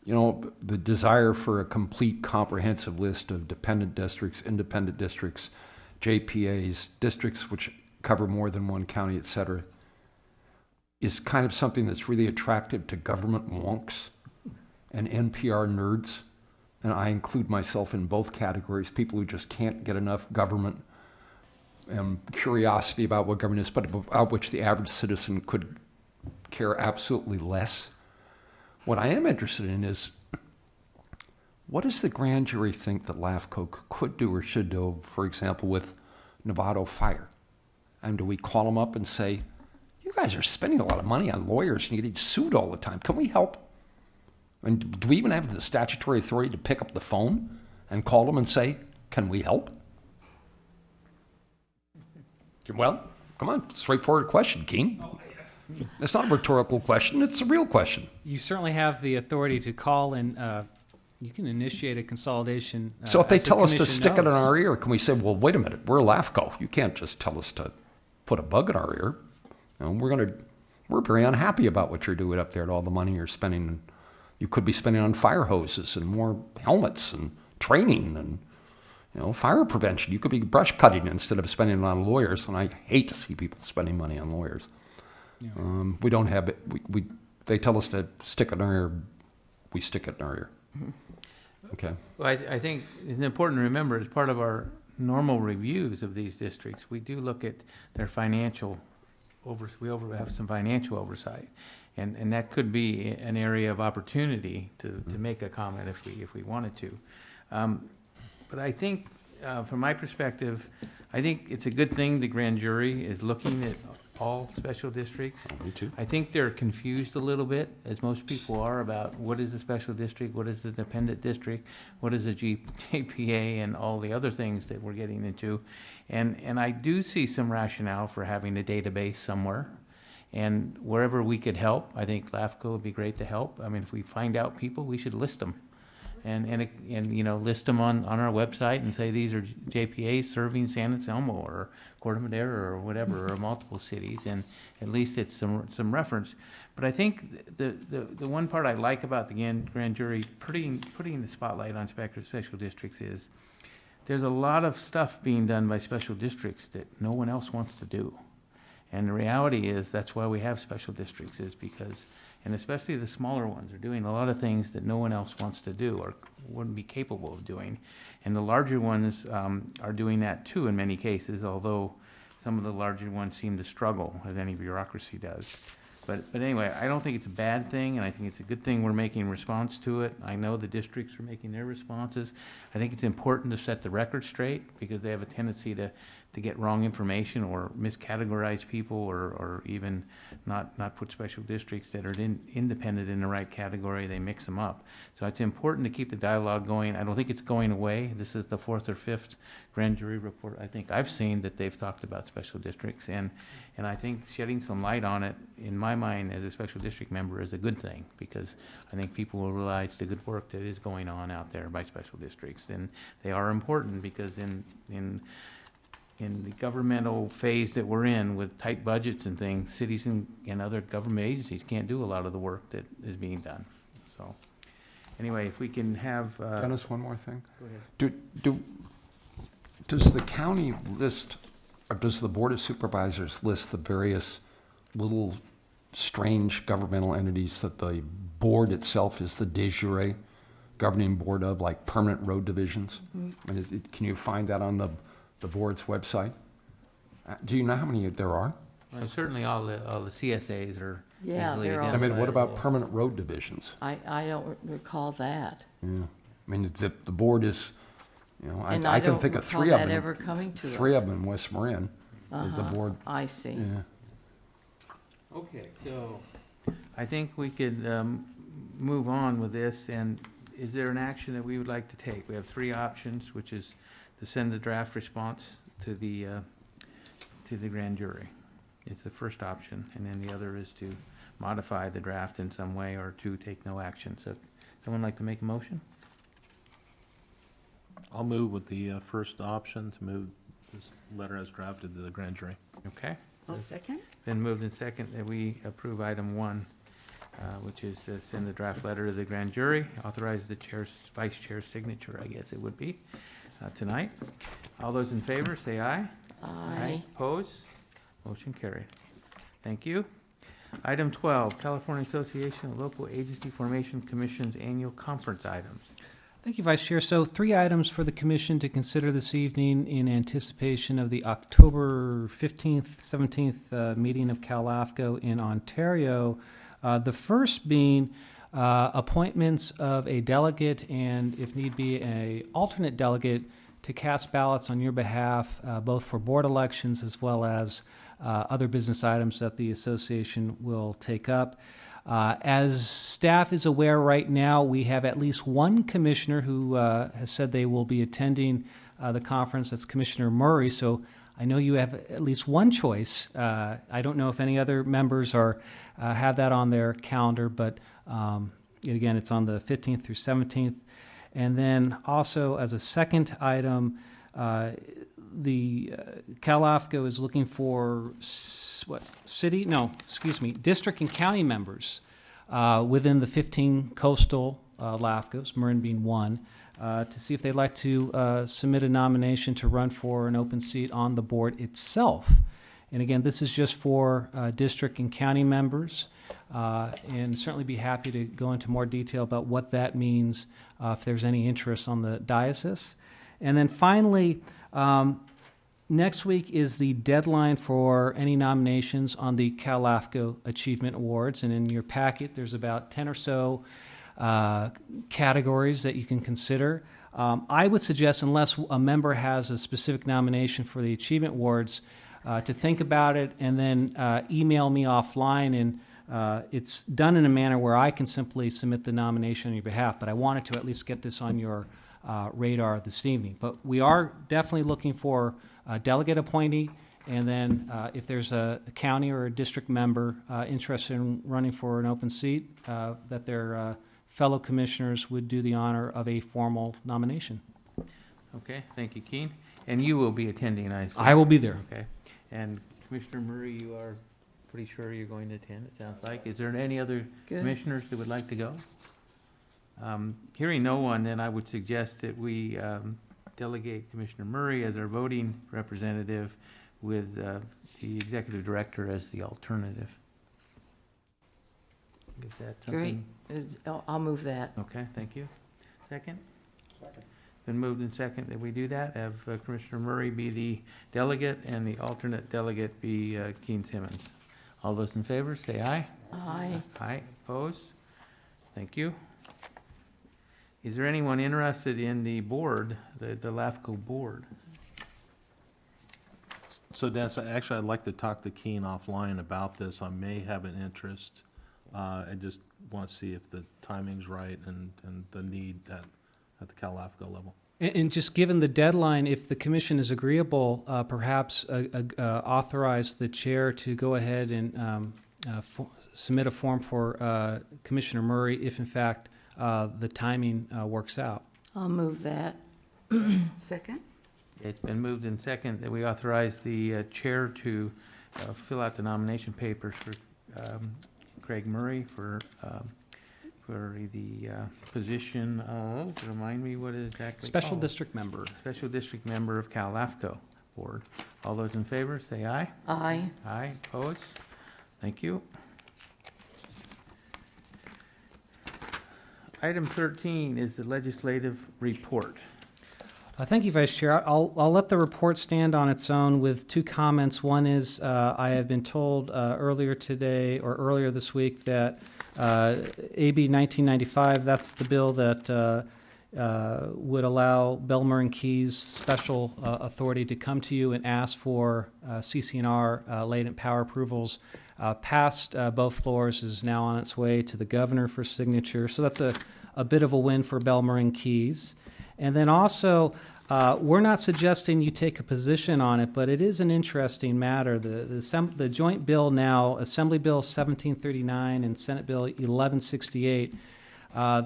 the desire for a complete comprehensive list of dependent districts, independent districts, JPAs, districts which cover more than one county, et cetera, is kind of something that's really attractive to government wonks and NPR nerds. And I include myself in both categories, people who just can't get enough government and curiosity about what government is, but about which the average citizen could care absolutely less. What I am interested in is, what does the grand jury think that LAFCO could do or should do, for example, with Novato Fire? And do we call them up and say, you guys are spending a lot of money on lawyers and you're getting sued all the time. Can we help? And do we even have the statutory authority to pick up the phone and call them and say, can we help? Well, come on, straightforward question, Keen. It's not a rhetorical question, it's a real question. You certainly have the authority to call and you can initiate a consolidation. So if they as the tell us to commission stick it in knows. our ear, can we say, well, wait a minute, we're LAFCO. You can't just tell us to put a bug in our ear. We're very unhappy about what you're doing up there and all the money you're spending. You could be spending on fire hoses and more helmets and training and fire prevention. You could be brush cutting instead of spending it on lawyers, and I hate to see people spending money on lawyers. Yeah. We don't have it. They tell us to stick it in our ear, we stick it in our ear. Mm-hmm. Okay. Well, I think it's important to remember, as part of our normal reviews of these districts, we do look at their financial we have some financial oversight, and that could be an area of opportunity to make a comment if we wanted to. But I think, from my perspective, I think it's a good thing the grand jury is looking at all special districts. Me too. I think they're confused a little bit, as most people are, about what is a special district, what is a dependent district, what is a JPA, and all the other things that we're getting into. And I do see some rationale for having a database somewhere. And wherever we could help, I think LAFCO would be great to help. I mean, if we find out people, we should list them. And list them on our website and say these are JPAs serving San Anselmo or Corte Madera or whatever, or multiple cities, and at least it's some reference. But I think the one part I like about the grand jury putting the spotlight on special districts is there's a lot of stuff being done by special districts that no one else wants to do. And the reality is, that's why we have special districts, is because, and especially the smaller ones, are doing a lot of things that no one else wants to do or wouldn't be capable of doing. And the larger ones are doing that too in many cases, although some of the larger ones seem to struggle, as any bureaucracy does. But anyway, I don't think it's a bad thing, and I think it's a good thing we're making response to it. I know the districts are making their responses. I think it's important to set the record straight, because they have a tendency to get wrong information or miscategorize people, or even not put special districts that are independent in the right category. They mix them up. So it's important to keep the dialogue going. I don't think it's going away. This is the 4th or 5th grand jury report I think I've seen that they've talked about special districts, and I think shedding some light on it, in my mind, as a special district member, is a good thing, because I think people will realize the good work that is going on out there by special districts, and they are important, because in the governmental phase that we're in, with tight budgets and things, cities and other government agencies can't do a lot of the work that is being done. So anyway, if we can have Dennis, one more thing. go ahead. Does the county list, or does the Board of Supervisors list the various little strange governmental entities that the board itself is the de jure governing board of, like permanent road divisions? And can you find that on the board's website? Do you know how many there are? Well, certainly all the CSAs are Yeah, easily they're all I identified. mean, what about permanent road divisions? I don't recall that. Yeah. I mean, the board is, you know, And I can don't think of recall 3 of that them. ever coming to 3 us. of them in West Marin. The board, I see. yeah. Okay, so I think we could move on with this, and is there an action that we would like to take? We have 3 options, which is to send the draft response to the grand jury. It's the first option, and then the other is to modify the draft in some way, or to take no action. So someone like to make a motion? I'll move with the first option, to move this letter as drafted to the grand jury. Okay. I'll second. Been moved in second that we approve item 1, which is send the draft letter to the grand jury, authorize the vice chair's signature, I guess it would be, tonight. All those in favor, say aye. Aye. Opposed? Motion carried. Thank you. Item 12, California Association of Local Agency Formation Commission's annual conference items. Thank you, Vice Chair. So 3 items for the commission to consider this evening in anticipation of the October 15th, 17th meeting of Cal LAFCO in Ontario. The first being appointments of a delegate and, if need be, an alternate delegate to cast ballots on your behalf, both for board elections as well as other business items that the association will take up. As staff is aware right now, we have at least one commissioner who has said they will be attending the conference. That's Commissioner Murray. So I know you have at least one choice. I don't know if any other members have that on their calendar, but again, it's on the 15th through 17th. And then also as a second item, the Cal LAFCO is looking for district and county members within the 15 coastal LAFCOs, Marin being one, to see if they'd like to submit a nomination to run for an open seat on the board itself. And again, this is just for district and county members, and certainly be happy to go into more detail about what that means if there's any interest on the diocese. And then finally, next week is the deadline for any nominations on the Cal LAFCO Achievement Awards, and in your packet there's about 10 or so categories that you can consider. I would suggest, unless a member has a specific nomination for the Achievement Awards, to think about it and then email me offline, and it's done in a manner where I can simply submit the nomination on your behalf, but I wanted to at least get this on your radar this evening. But we are definitely looking for a delegate appointee, and then if there's a county or a district member interested in running for an open seat, that their fellow commissioners would do the honor of a formal nomination. Okay, thank you, Keene. And you will be attending, I assume? I will be there. Okay. And Commissioner Murray, you are pretty sure you're going to attend, it sounds like. Is there any other Good. commissioners that would like to go? Hearing no one, then I would suggest that we delegate Commissioner Murray as our voting representative, with the executive director as the alternative. Is that Great. something? I'll move that. Okay, thank you. Second? Second. Been moved and second that we do that. Have Commissioner Murray be the delegate and the alternate delegate be Keen Simmons. All those in favor, say aye. Aye. Aye, opposed? Thank you. Is there anyone interested in the board, the LAFCO board? So Dennis, I'd like to talk to Keen offline about this. I may have an interest. I just want to see if the timing's right and the need at the Cal LAFCO level. And just given the deadline, if the commission is agreeable, perhaps authorize the chair to go ahead and submit a form for Commissioner Murray if, in fact, the timing works out. I'll move that. Second? It's been moved and second that we authorize the chair to fill out the nomination papers for Craig Murray for the position of, remind me what is exactly? Special district member. Special district member of Cal LAFCO board. All those in favor, say aye. Aye. Aye, opposed? Thank you. Item 13 is the legislative report. Thank you, Vice Chair. I'll let the report stand on its own with two comments. One is I have been told earlier today or earlier this week that AB 1995, that's the bill that would allow Bell-Marin Keys special authority to come to you and ask for CC&R latent power approvals. Passed both floors, is now on its way to the governor for signature. So that's a bit of a win for Bell-Marin Keys. And then also, we're not suggesting you take a position on it, but it is an interesting matter. The joint bill now, Assembly Bill 1739 and Senate Bill 1168,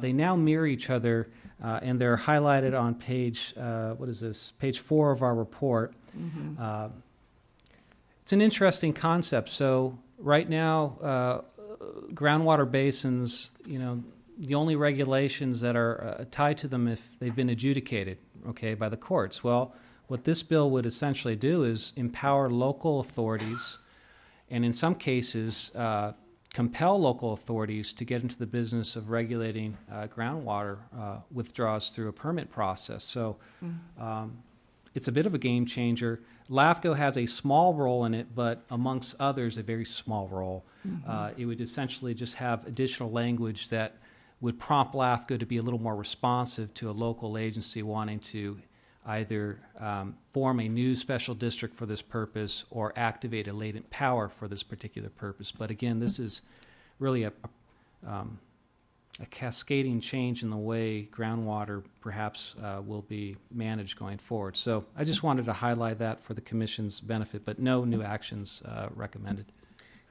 they now mirror each other, and they're highlighted on page, what is this, page 4 of our report. Mm-hmm. It's an interesting concept. So right now, groundwater basins, the only regulations that are tied to them if they've been adjudicated, by the courts. Well, what this bill would essentially do is empower local authorities, and in some cases, compel local authorities to get into the business of regulating groundwater withdrawals through a permit process. So it's a bit of a game changer. LAFCO has a small role in it, but amongst others, a very small role. Mm-hmm. It would essentially just have additional language that would prompt LAFCO to be a little more responsive to a local agency wanting to either form a new special district for this purpose or activate a latent power for this particular purpose. But again, this is really a cascading change in the way groundwater perhaps will be managed going forward. So I just wanted to highlight that for the Commission's benefit, but no new actions recommended.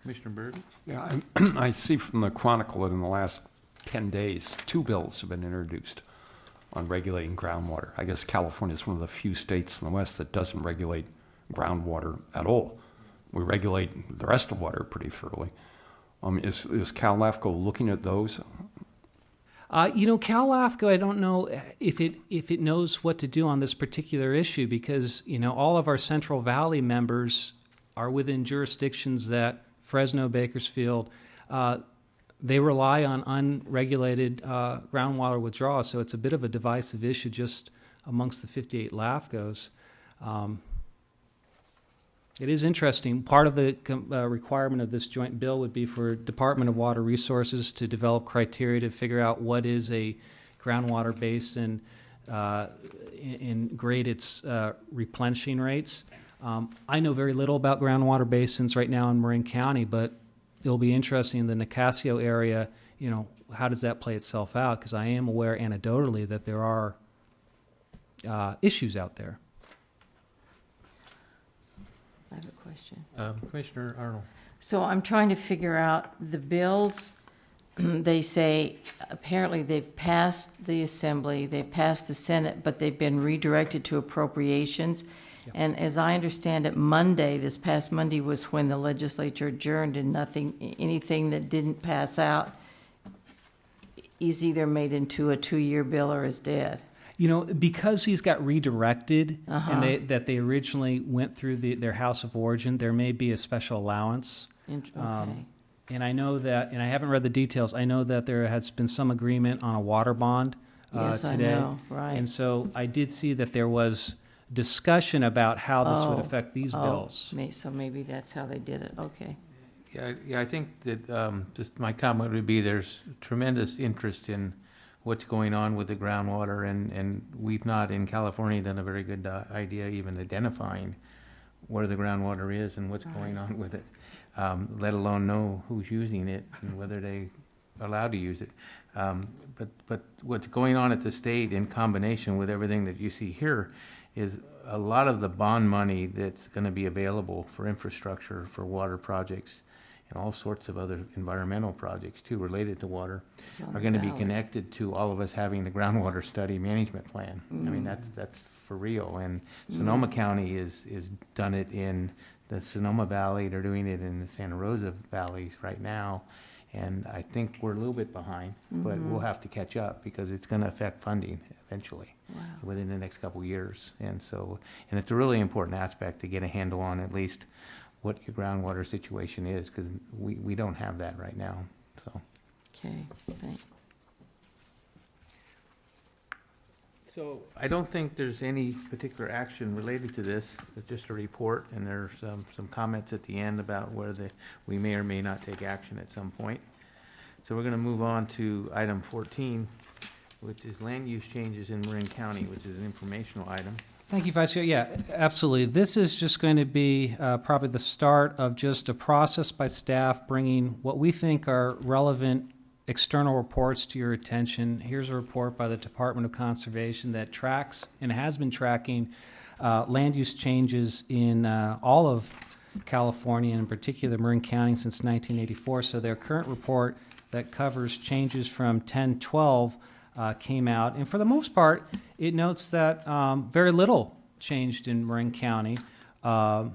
Commissioner Byrd? Yeah, I see from the Chronicle that in the last 10 days, 2 bills have been introduced on regulating groundwater. I guess California is one of the few states in the West that doesn't regulate groundwater at all. We regulate the rest of water pretty thoroughly. Is Cal LAFCO looking at those? Cal LAFCO, I don't know if it knows what to do on this particular issue because, all of our Central Valley members are within jurisdictions that Fresno, Bakersfield, they rely on unregulated groundwater withdrawal, so it's a bit of a divisive issue just amongst the 58 LAFCOs. It is interesting. Part of the requirement of this joint bill would be for Department of Water Resources to develop criteria to figure out what is a groundwater basin and grade its replenishing rates. I know very little about groundwater basins right now in Marin County, but it'll be interesting in the Nicasio area, how does that play itself out? Because I am aware anecdotally that there are issues out there. I have a question. Commissioner Arnold. So I'm trying to figure out the bills. They say apparently they've passed the Assembly, they've passed the Senate, but they've been redirected to appropriations. Yep. And as I understand it, this past Monday was when the legislature adjourned and anything that didn't pass out is either made into a 2-year bill or is dead. You know, because he's got redirected, Uh-huh. and they originally went through their house of origin, there may be a special allowance. Okay. And I know that, and I haven't read the details, I know that there has been some agreement on a water bond Yes, I today. know, right. And so I did see that there was discussion about how this would Oh, affect these bills. So maybe that's how they did it, okay. Yeah, I think that, just my comment would be there's tremendous interest in what's going on with the groundwater, and we've not in California done a very good idea even identifying where the groundwater is and what's going on with it, let alone know who's using it and whether they are allowed to use it. But what's going on at the state in combination with everything that you see here is a lot of the bond money that's going to be available for infrastructure, for water projects, and all sorts of other environmental projects too related to water It's on are the going to be ballot. connected to all of us having the groundwater study management plan. I mean, that's for real. And Sonoma County is done it in the Sonoma Valley. They're doing it in the Santa Rosa valleys right now. And I think we're a little bit behind, but we'll have to catch up because it's going to affect funding eventually within the next couple of years. And so, and it's a really important aspect to get a handle on at least what your groundwater situation is, because we don't have that right now, so. Okay, thanks. So I don't think there's any particular action related to this, it's just a report, and there's some comments at the end about where we may or may not take action at some point. So we're gonna move on to item 14, which is land use changes in Marin County, which is an informational item. Thank you, Vice Chair. Yeah, absolutely. This is just going to be probably the start of just a process by staff bringing what we think are relevant external reports to your attention. Here's a report by the Department of Conservation that tracks and has been tracking land use changes in all of California, and in particular Marin County, since 1984. So their current report that covers changes from 1012 came out, and for the most part, it notes that very little changed in Marin County, although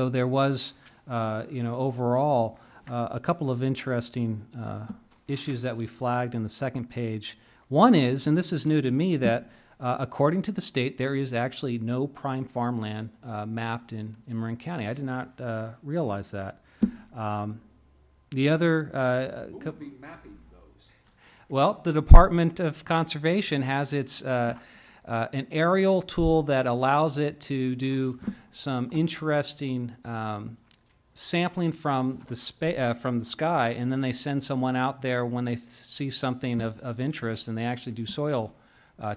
there was, overall, a couple of interesting issues that we flagged in the second page. One is, and this is new to me, that according to the state, there is actually no prime farmland mapped in Marin County. I did not realize that. The other... Who would be mapping those? Well, the Department of Conservation has its an aerial tool that allows it to do some interesting sampling from the sky, and then they send someone out there when they see something of interest, and they actually do soil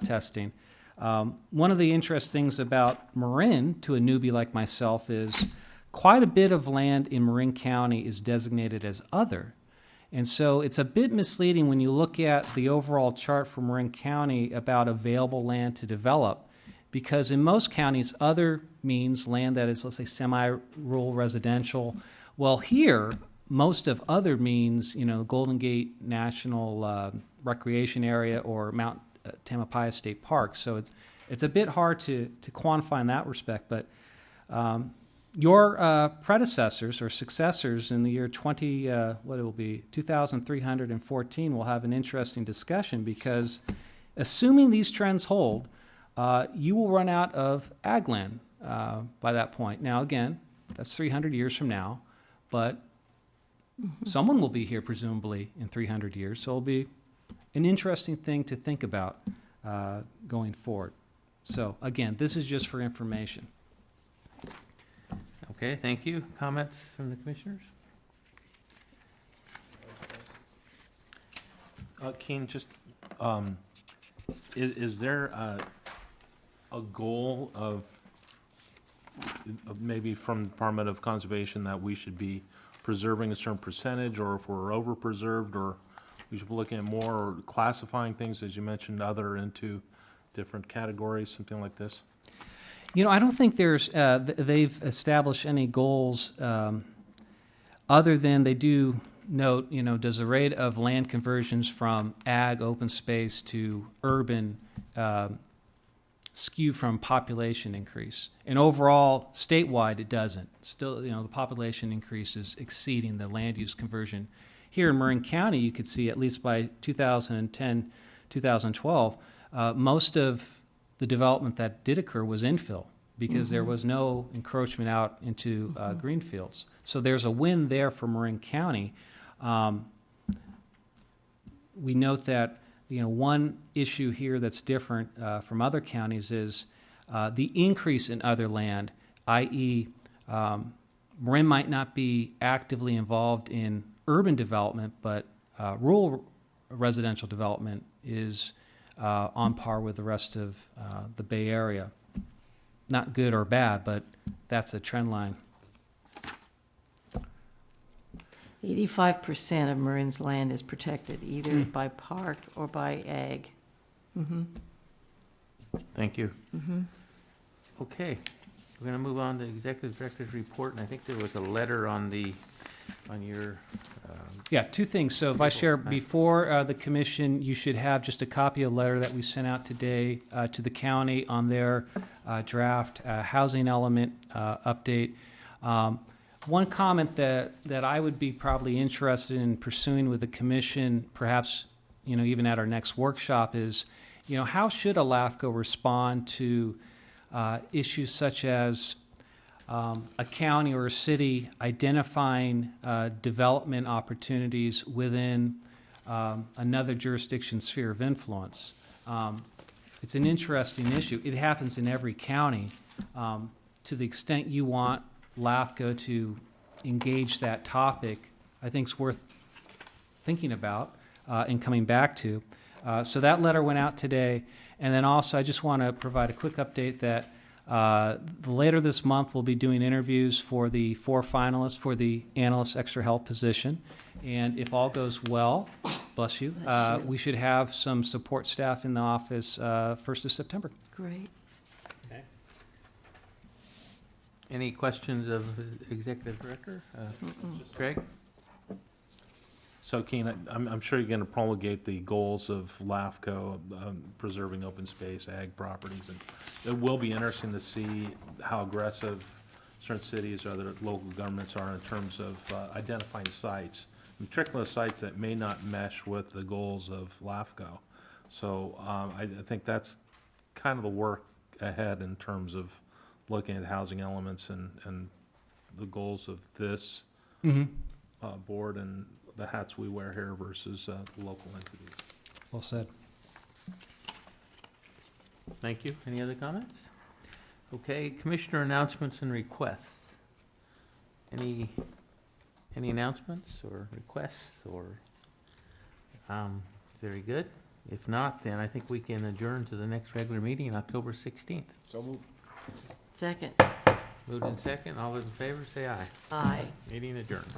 testing. One of the interesting things about Marin, to a newbie like myself, is quite a bit of land in Marin County is designated as other. And so it's a bit misleading when you look at the overall chart for Marin County about available land to develop, because in most counties, other means land that is, let's say, semi-rural residential. Well, here, most of other means, Golden Gate National Recreation Area or Mount Tamalpais State Park. So it's a bit hard to quantify in that respect, but your predecessors or successors in the year 2314 will have an interesting discussion, because assuming these trends hold, you will run out of ag land by that point. Now, again, that's 300 years from now, but someone will be here presumably in 300 years, so it'll be an interesting thing to think about going forward. So, again, this is just for information. Okay, thank you. Comments from the commissioners? Keen, just, is there a goal of maybe from the Department of Conservation that we should be preserving a certain percentage, or if we're over-preserved, or we should be looking at more, or classifying things, as you mentioned, other into different categories, something like this? I don't think there's they've established any goals other than they do note, does the rate of land conversions from ag, open space to urban skew from population increase? And overall, statewide, it doesn't. Still, the population increase is exceeding the land use conversion. Here in Marin County, you could see at least by 2010, 2012, most of the development that did occur was infill because there was no encroachment out into greenfields. So there's a win there for Marin County. We note that one issue here that's different from other counties is the increase in other land, i.e., Marin might not be actively involved in urban development, but rural residential development is on par with the rest of the Bay Area. Not good or bad, but that's a trend line. 85% of Marin's land is protected, either by park or by ag. Thank you. Okay, we're going to move on to Executive Director's report, and I think there was a letter on your. Yeah, two things. So, Vice Chair, before the commission, you should have just a copy of a letter that we sent out today to the county on their draft housing element update. One comment that I would be probably interested in pursuing with the commission, perhaps even at our next workshop, is how should a LAFCO respond to issues such as a county or a city identifying development opportunities within another jurisdiction's sphere of influence. It's an interesting issue. It happens in every county. To the extent you want LAFCO to engage that topic, I think it's worth thinking about and coming back to. So that letter went out today. And then also I just want to provide a quick update that later this month, we'll be doing interviews for the 4 finalists for the analyst extra help position. And if all goes well, bless you, we should have some support staff in the office 1st of September. Great. Okay. Any questions of the Executive Director? Greg? So, Keen, I'm sure you're going to promulgate the goals of LAFCO, preserving open space, ag properties, and it will be interesting to see how aggressive certain cities or other local governments are in terms of identifying sites, in particular sites that may not mesh with the goals of LAFCO. So I think that's kind of the work ahead in terms of looking at housing elements and the goals of this board and the hats we wear here versus local entities. Well said. Thank you. Any other comments? Okay, Commissioner announcements and requests. Any announcements or requests or? Very good. If not, then I think we can adjourn to the next regular meeting, October 16th. So moved. Second. Moved in second. All those in favor, say aye. Aye. Meeting adjourned.